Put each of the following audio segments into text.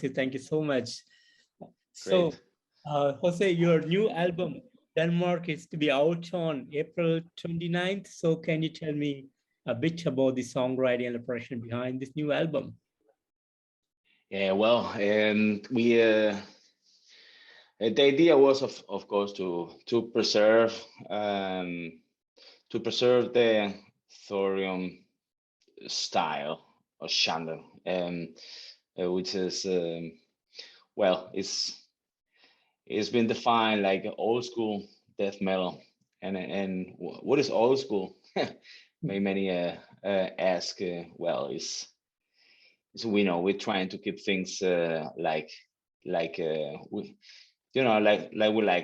Jose. Thank you so much. So, Great. Jose, your new album, Denmark, is to be out on April 29th. So can you tell me a bit about the songwriting and the production behind this new album? Yeah, well, we the idea was of course to preserve the Thorium style or genre, which is well, it's been defined like old school death metal, and what is old school? Many ask. Well, is so we know we're trying to keep things we like we like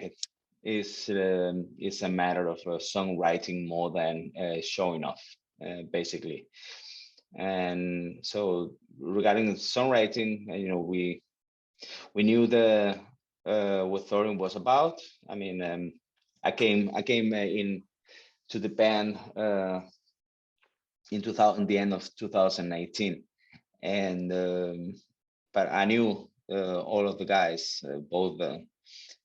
it. It's a matter of songwriting more than showing off, basically. And so regarding songwriting, we knew the what Thorium was about. I mean, I came in to the band in 2000, the end of 2018, and but I knew all of the guys, both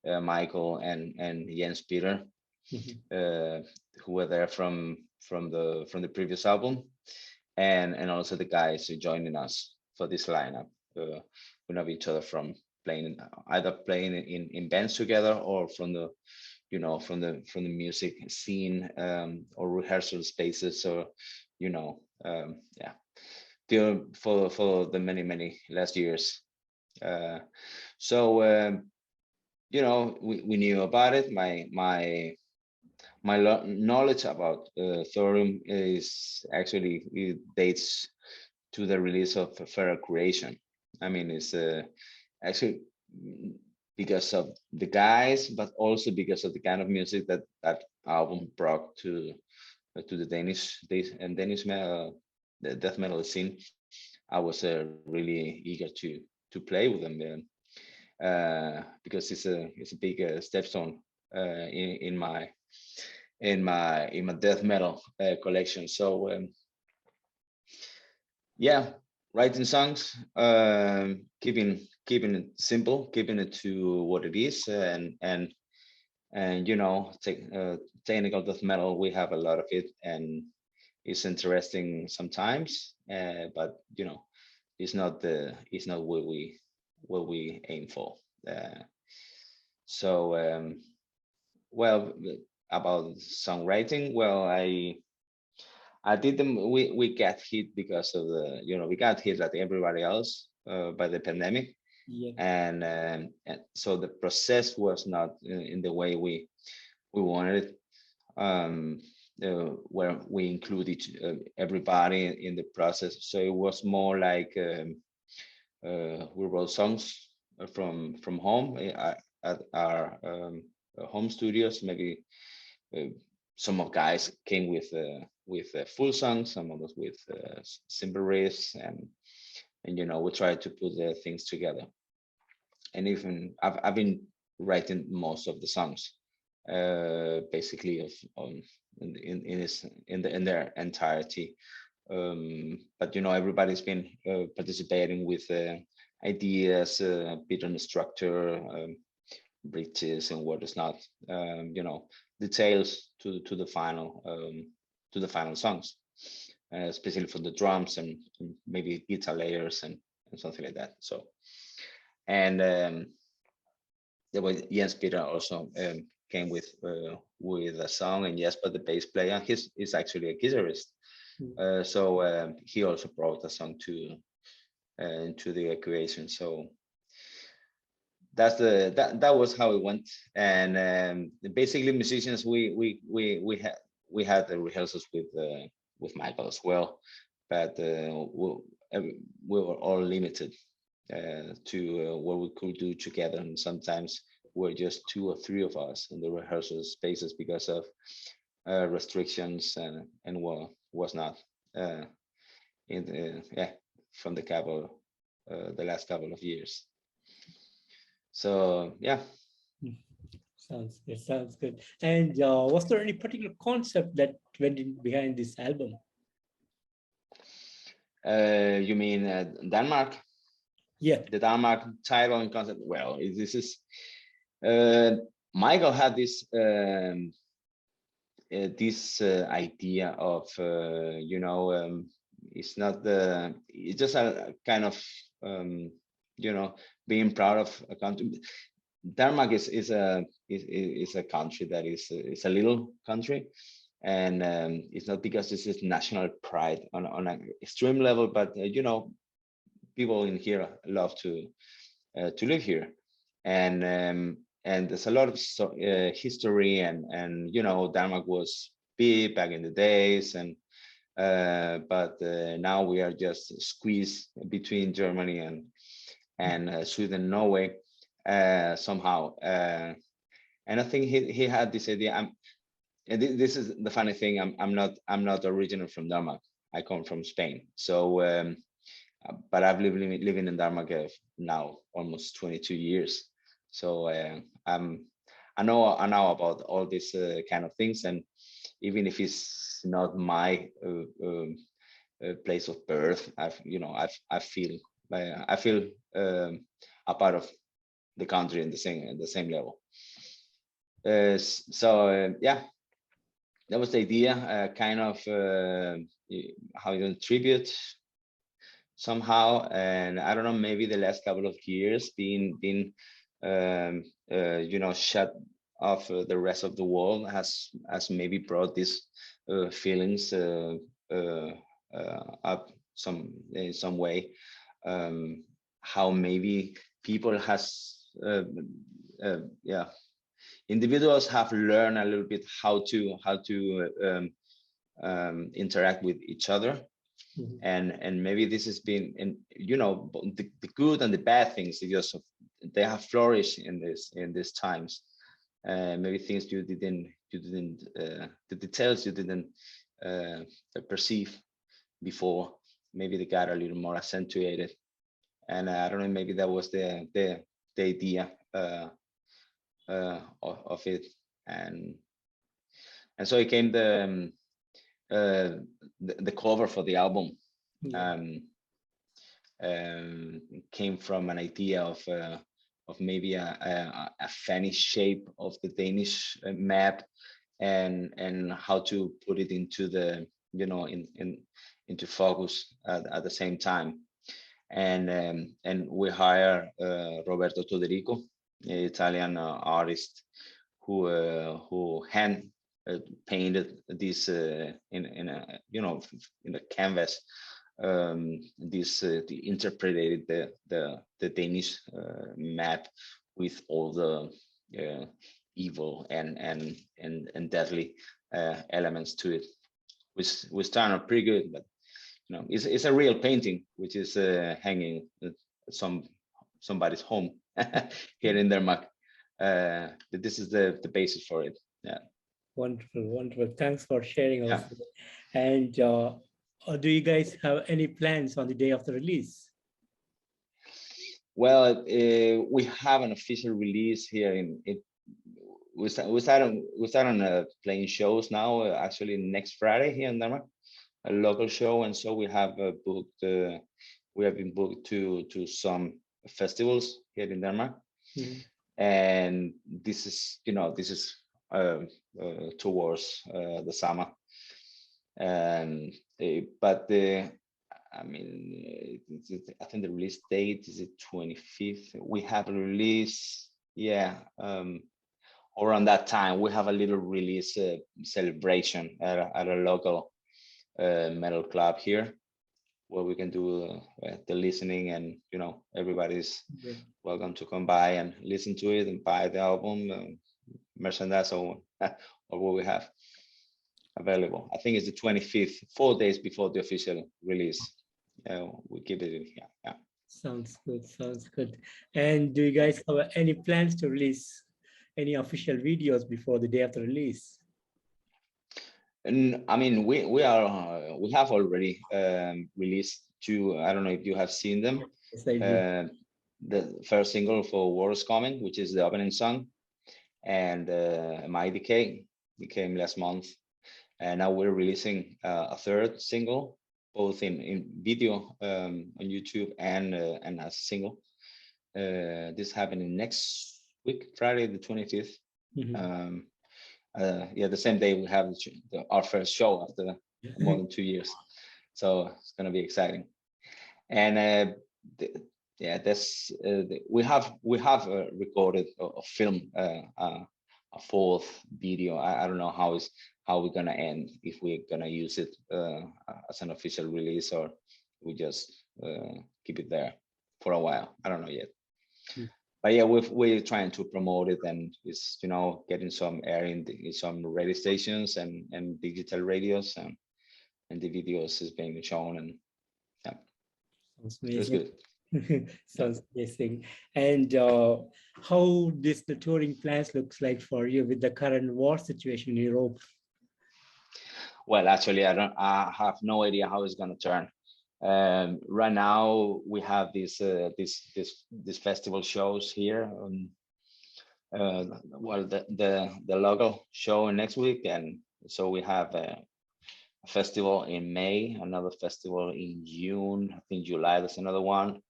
Michael and Jens Peter, who were there from the previous album, and also the guys joining us for this lineup. We know each other from either playing in bands together or from the from the music scene, or rehearsal spaces, or yeah, for the many last years. So we knew about it. My knowledge about Thorium is actually, it dates to the release of Feral Creation. I mean, it's actually because of the guys, but also because of the kind of music that album brought to the Danish the death metal scene. I was really eager to play with them, because it's a big stepstone in my death metal collection. So yeah, writing songs, keeping it simple, keeping it to what it is, and technical death metal, we have a lot of it, and it's interesting sometimes, but it's not what we aim for. So well, about songwriting, well, I did them. We got hit because of we got hit like everybody else by the pandemic. Yeah. And so the process was not in the way we wanted it, where we included everybody in the process. So it was more like we wrote songs from home at our home studios. Maybe some of guys came with full songs, some of us with simple riffs, and we tried to put the things together. And even I've been writing most of the songs, basically in their entirety. But everybody's been participating with ideas, a bit on the structure, bridges, and what is not, details to the final songs, especially for the drums and maybe guitar layers and something like that. So, and there was Jens Peter also came with a song, and Jesper, the bass player, he's actually a guitarist. So he also brought a song to the equation. So that was how it went. And basically, musicians, we had the rehearsals with Michael as well, but we were all limited to what we could do together, and sometimes we're just 2 or 3 of us in the rehearsal spaces because of restrictions and was not from the last couple of years. So yeah. Sounds good. And was there any particular concept that went in behind this album? You mean Denmark? Yeah. The Denmark title and concept. Well, this is Michael had this idea of it's not it's just a kind of being proud of a country. Denmark is a country that is a little country, and it's not because this is national pride on an extreme level, but people in here love to live here, and there's a lot of history, and Denmark was big back in the days, and but now we are just squeezed between Germany and Sweden, Norway, somehow. And I think he had this idea. And this is the funny thing. I'm not original from Denmark. I come from Spain. So, but I've living in Denmark now almost 22 years. So I know about all these kind of things, and even if it's not my place of birth, I feel a part of the country in the same level. Yeah, that was the idea, kind of how you tribute somehow. And I don't know, maybe the last couple of years being shut off the rest of the world has maybe brought these feelings up in some way. How maybe people individuals have learned a little bit how to interact with each other. Mm-hmm. And maybe this has been, and the good and the bad things, because they have flourished in these times. Maybe things you didn't the details you didn't perceive before, maybe they got a little more accentuated. And I don't know, maybe that was the idea of it, and so it came the cover for the album. Yeah. Came from an idea of maybe a funny shape of the Danish map, and how to put it into the into focus at the same time. And we hire Roberto Toderico, an Italian artist, who hand painted this in a canvas. Interpreted the Danish map with all the evil and deadly elements to it, which turned out pretty good. But it's a real painting, which is hanging at somebody's home here in Denmark. This is the basis for it. Yeah. Wonderful. Thanks for sharing. Yeah. And do you guys have any plans on the day of the release? Well, we have an official release here we start on playing shows now. Actually, next Friday here in Denmark, a local show, and so we have booked. We have been booked to some festivals here in Denmark, mm-hmm. And this is towards the summer. But I think the release date is the 25th. We have a release, around that time. We have a little release celebration at a local metal club here, where we can do the listening, and everybody's welcome to come by and listen to it and buy the album, merchandise, or what we have available. I think it's the 25th, 4 days before the official release. We keep it in here. Yeah. Sounds good. And do you guys have any plans to release any official videos before the day of the release? And I mean, we have already released two. I don't know if you have seen them. Yes, I do. The first single for War is Coming, which is the opening song, and My Decay came last month, and now we're releasing a third single both in video on YouTube and as single. This happening next week, Friday the 25th. Mhm. Yeah, the same day we have our first show after more than 2 years, so it's gonna be exciting. And yeah, we have recorded or filmed a fourth video. I don't know how we're gonna end, if we're gonna use it as an official release, or we just keep it there for a while. I don't know yet. But yeah, we're trying to promote it, and it's, you know, getting some air in some radio stations and digital radios, and the videos is being shown, and yeah, Sounds it's amazing. good. Yeah. Sounds amazing. And how this the touring plans looks like for you with the current war situation in Europe? Well, actually, I have no idea how it's gonna turn. Right now, we have these festival shows here. Well, the local show next week, and so we have a festival in May, another festival in June. I think July there's another one.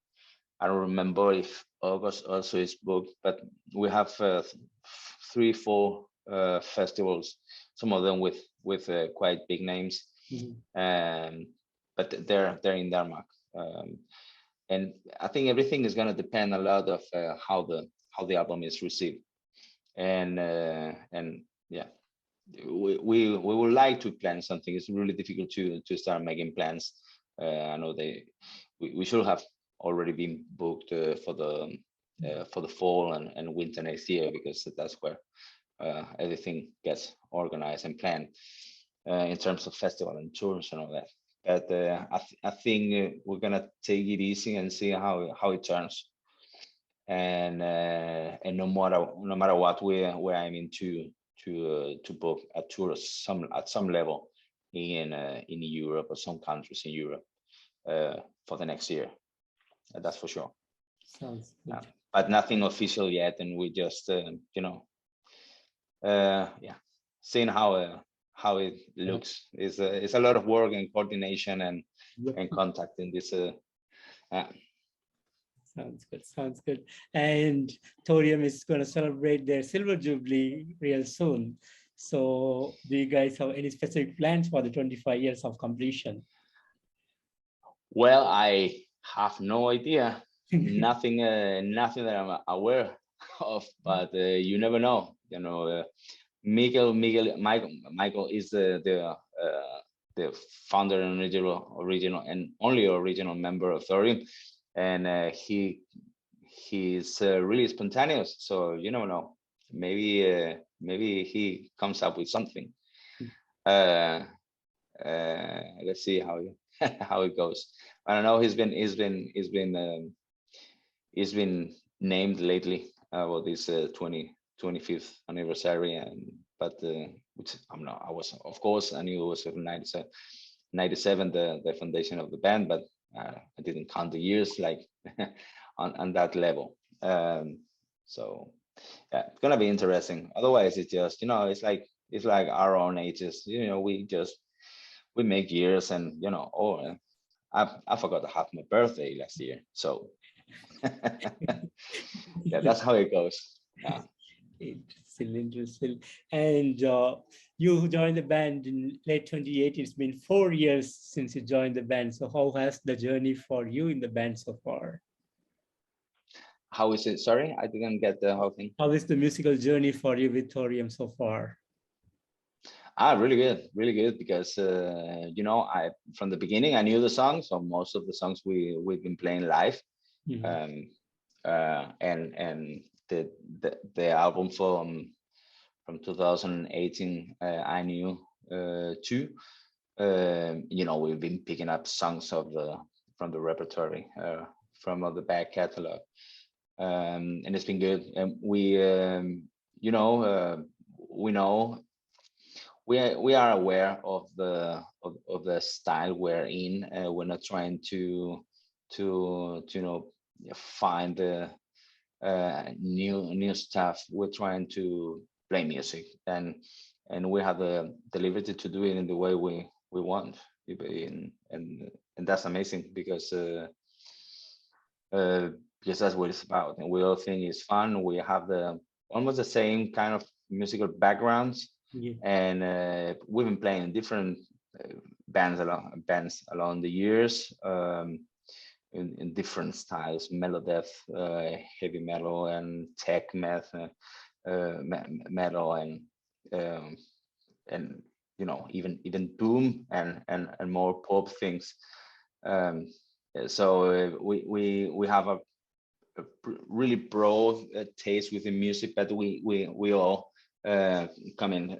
I don't remember if August also is booked, but we have 3, 4 festivals. Some of them with quite big names, but they're in Denmark. And I think everything is going to depend a lot of how the album is received, and yeah, we would like to plan something. It's really difficult to start making plans. I know we should have already been booked for the fall and winter next year, because that's where everything gets organized and planned in terms of festival and tours and all that. But I think we're gonna take it easy and see how it turns. And no matter what, we're aiming to book a tour at some level in Europe, or some countries in Europe for the next year. That's for sure. Sounds good. But nothing official yet, and we just you know, yeah, seeing how it looks. It's a lot of work and coordination and contact in this. Sounds good. Sounds good. And Thorium is going to celebrate their silver jubilee real soon. So, do you guys have any specific plans for the 25 years of completion? Well, I have no idea. Nothing that I'm aware of, but you never know. You know, Michael is the founder and original and only original member of Thorium, and he's really spontaneous. So you never know. Maybe he comes up with something. Let's see how how it goes. I don't know. He's been named lately about this 25th anniversary, but which I'm not. I was, of course, I knew it was 97 the foundation of the band, but I didn't count the years like on that level. So yeah, it's gonna be interesting. Otherwise, it's just, you know, it's like our own ages. You know, we make years, and you know, oh, I forgot to have my birthday last year, so yeah, that's how it goes. Yeah. Interesting. And you joined the band in late 2018. It's been 4 years since you joined the band. So how has the journey for you in the band so far? How is it? Sorry, I didn't get the whole thing. How is the musical journey for you with Thorium so far? Really good, because you know, I from the beginning I knew the songs, so most of the songs we've been playing live. And the album from 2018 I knew too. You know, we've been picking up songs from the repertory, from the back catalog, and it's been good. And we you know, we are aware of the style we're in. We're not trying to you know, find the new stuff. We're trying to play music, and we have the liberty to do it in the way we want. and that's amazing because that's what it's about, and we all think it's fun. We have the almost the same kind of musical backgrounds, Yeah. and we've been playing in different bands along the years, in different styles: melodeath, heavy metal, and tech metal, um, and even doom and more pop things. Um, so we have a really broad taste within music, but we all come in.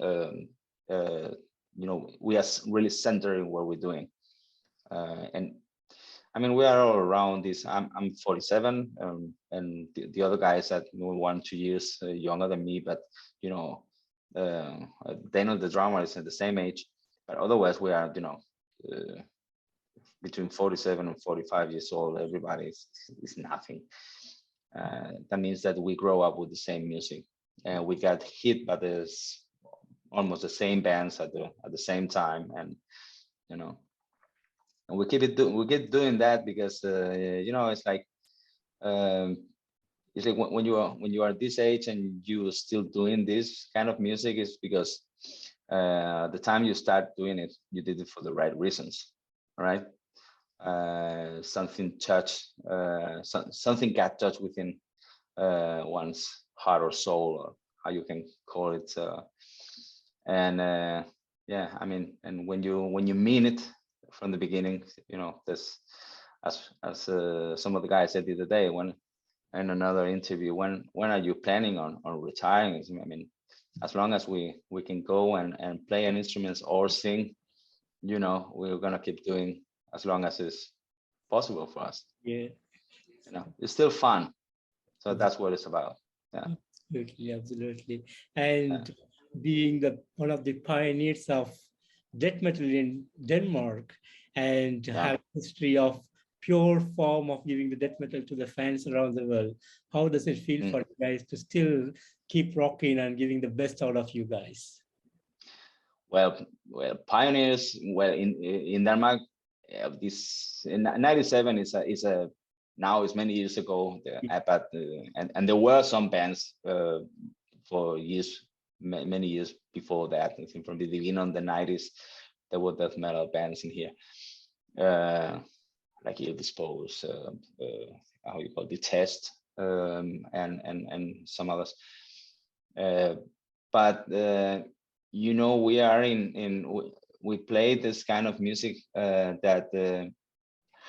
We are really centered in what we're doing, and I mean, we are all around this. I'm 47, and the other guys are 1-2 years younger than me. But uh, Daniel, the drummer, is at the same age. But otherwise, we are between 47 and 45 years old. Everybody is nothing. That means that we grow up with the same music, and we got hit by this almost the same bands at the same time, and and we keep doing that because um, it's like when you are this age and you still doing this kind of music, is because the time you start doing it, you did it for the right reasons, right? Something something got touched within one's heart or soul, or how you can call it, and yeah, I mean, and when you mean it from the beginning, this, as some of the guys said the other day, when in another interview, when are you planning on retiring? I mean, as long as we can go and play an instrument or sing, we're gonna keep doing as long as it's possible for us. Yeah. It's still fun, so that's what it's about. Yeah. Absolutely, absolutely. And being one of the pioneers of death metal in Denmark, and have history of pure form of giving the death metal to the fans around the world, how does it feel for you guys to still keep rocking and giving the best out of you guys? Well, pioneers. Well, in Denmark, this in '97 is a now it's many years ago. But and there were some bands for years, many years before that. I think from the beginning of the '90s, there were death metal bands in here, like Ill Disposed, how you call it, Detest, and some others. But we are we play this kind of music that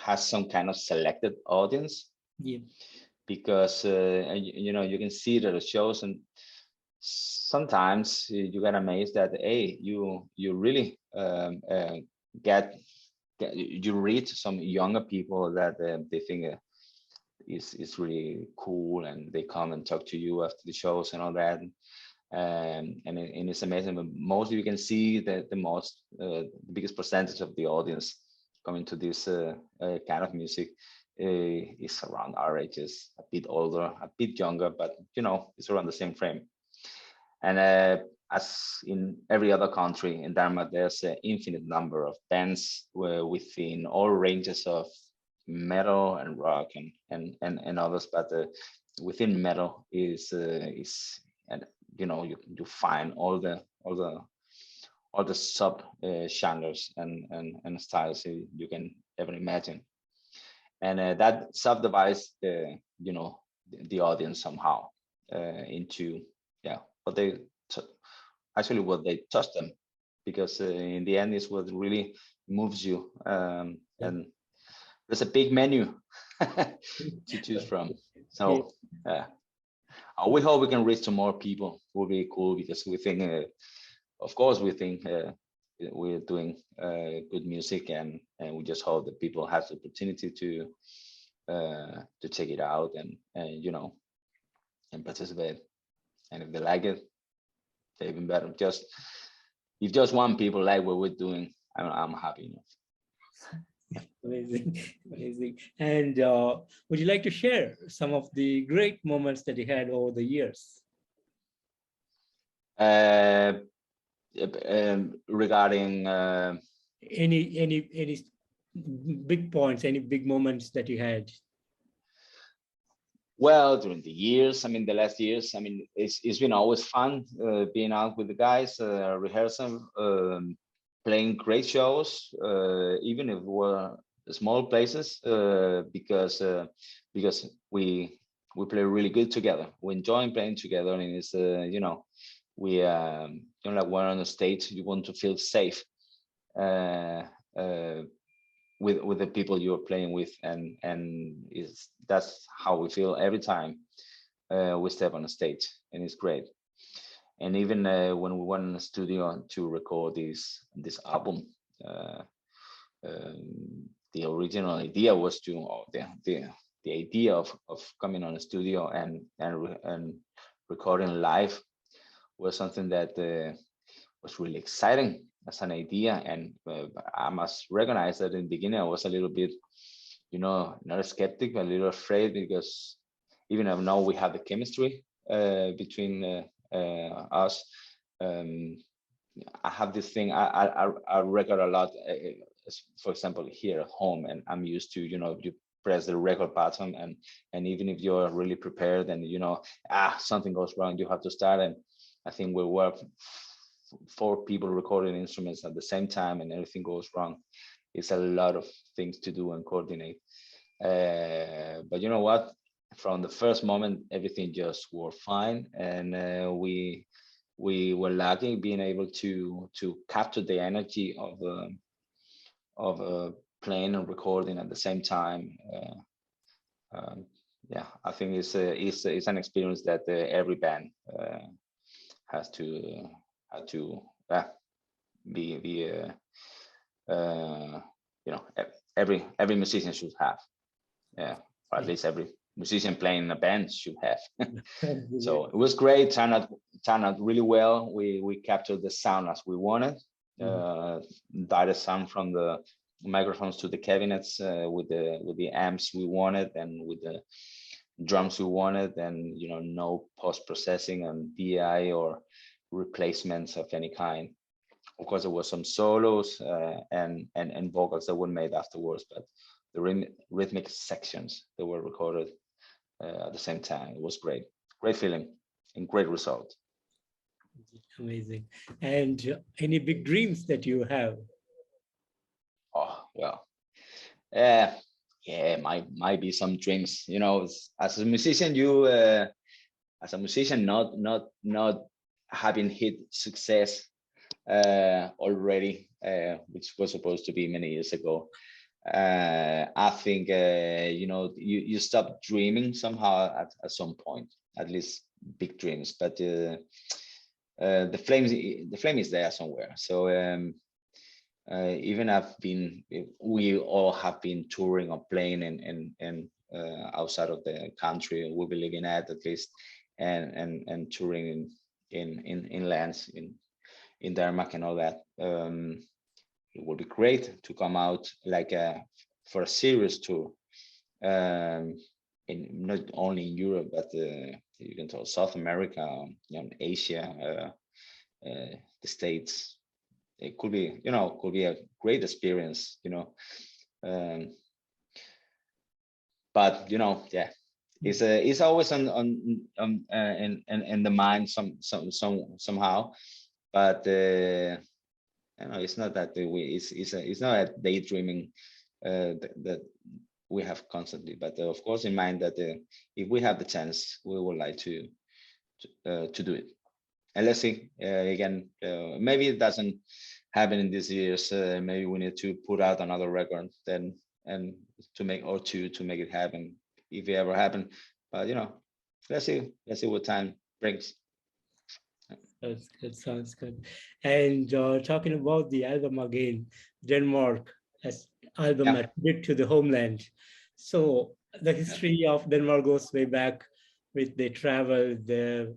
has some kind of selected audience. Yeah. Because you can see that it shows, and sometimes you get amazed that, hey, you really you reach some younger people that they think is really cool, and they come and talk to you after the shows and all that. And it's amazing. But mostly you can see that the biggest percentage of the audience coming to this kind of music is around our ages, a bit older, a bit younger, but it's around the same frame. And as in every other country, in Denmark, there's an infinite number of bands within all ranges of metal and rock and others. But within metal is and you find all the sub genres and styles you can ever imagine, and that subdivides the audience somehow into what they what they touch them, because in the end is what really moves you, and there's a big menu to choose from. So we hope we can reach to more people. It will be cool, because we think of course we think we're doing good music, and we just hope that people have the opportunity to check it out and and participate. And if they like it, they're even better. If just one people like what we're doing, I'm happy enough. Amazing, amazing. And would you like to share some of the great moments that you had over the years? Regarding any big points, any big moments that you had? Well, during the years, I mean, the last years, I mean, it's been always fun being out with the guys, rehearsing, playing great shows, even if we're small places, because we play really good together. We enjoy playing together, and it's we like we're on the stage. You want to feel safe. Uh, uh, with the people you're playing with, and is that's how we feel every time we step on a stage, and it's great. And even when we went in the studio to record this album, uh, the original idea was to the idea of coming on a studio and recording live was something that was really exciting as an idea. And I must recognize that in the beginning I was a little bit, not a skeptic, but a little afraid, because even though now we have the chemistry between us, um, I have this thing. I record a lot, for example, here at home, and I'm used to, you press the record button, and even if you're really prepared, and something goes wrong, you have to start. And I think we were four people recording instruments at the same time, and everything goes wrong. It's a lot of things to do and coordinate. But you know what? From the first moment, everything just worked fine, and we were lucky being able to capture the energy of playing and recording at the same time. Yeah, I think it's an experience that every band has to be every musician should have. Yeah, or at least every musician playing in a band should have. So it was great. Turned out really well. We captured the sound as we wanted. Direct sound from the microphones to the cabinets, with the amps we wanted, and with the drums we wanted, and no post processing and DI or replacements of any kind. Of course, there was some solos and vocals that were made afterwards, but the rhythmic sections that were recorded at the same time. It was great feeling and great result. Amazing. And any big dreams that you have? Oh well, yeah, might be some dreams. As a musician, not having hit success already, which was supposed to be many years ago. I think you stop dreaming somehow at some point, at least big dreams. But the flame is there somewhere. So even we all have been touring or playing and outside of the country we be living at least, and touring in lands in Denmark and all that. It would be great to come out for a serious tour, in not only in Europe, but you can tell South America, Asia, the States. It could be a great experience, but yeah, it's always in the mind somehow, but it's not that it's not a daydreaming that we have constantly, but of course in mind that if we have the chance, we would like to do it. And let's see, again, maybe it doesn't happen in these years. Maybe we need to put out another record then, and to make it happen, if it ever happen. But let's see what time brings. That's good. Sounds good. And talking about the album again, Denmark as album attributed to the homeland. So the history of Denmark goes way back with the travel, the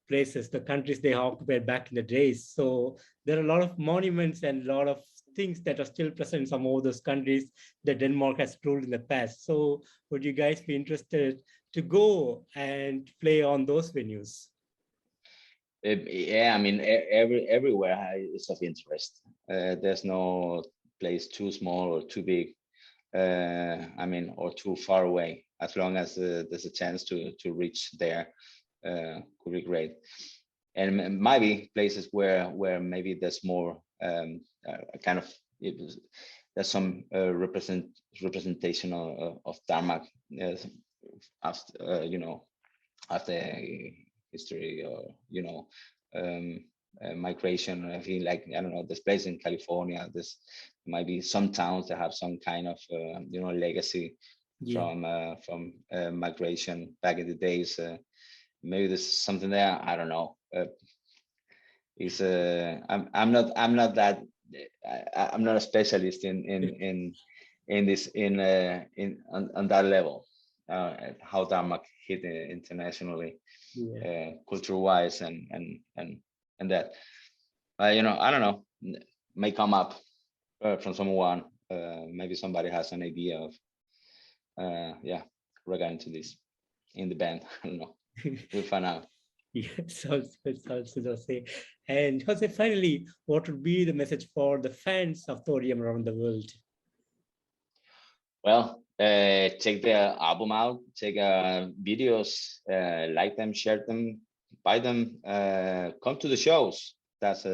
places, the countries they occupied back in the days. So there are a lot of monuments and a lot of things that are still present in some of those countries that Denmark has ruled in the past. So would you guys be interested to go and play on those venues? Yeah, I mean, everywhere is of interest. There's no place too small or too big, I mean, or too far away. As long as there's a chance to reach there, could be great. And maybe places where maybe there's more kind of there's some representation of Denmark, after after history, or migration. I feel like, I don't know, there's places in California, there's might be some towns that have some kind of legacy from migration back in the days. Maybe there's something there. I don't know. It's I'm not that I'm not a specialist in this on that level, how Denmark hit internationally, culture wise, and that I don't know, may come up from someone. Maybe somebody has an idea of regarding to this in the band. I don't know. We'll find out. Yeah, sounds good, Jose. And Jose, finally, what would be the message for the fans of Thorium around the world? Well, check the album out, check videos, like them, share them, buy them, come to the shows. That's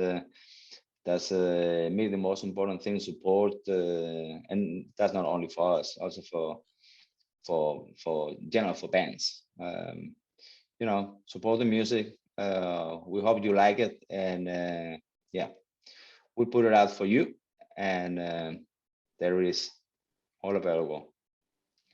maybe the most important thing. Support, and that's not only for us, also for general, for bands. Support the music. We hope you like it, and we put it out for you, and there is all available.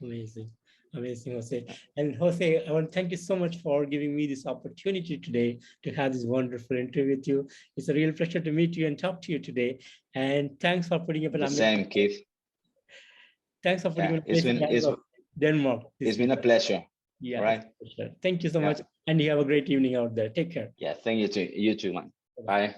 Amazing, Jose. And Jose, I want to thank you so much for giving me this opportunity today to have this wonderful interview with you. It's a real pleasure to meet you and talk to you today. And thanks for putting up an same, Keith. Thanks for putting Denmark. It's been a pleasure. Yeah. Right. Thank you so much. And you have a great evening out there. Take care. Yeah. Thank you too. You too, man. Bye.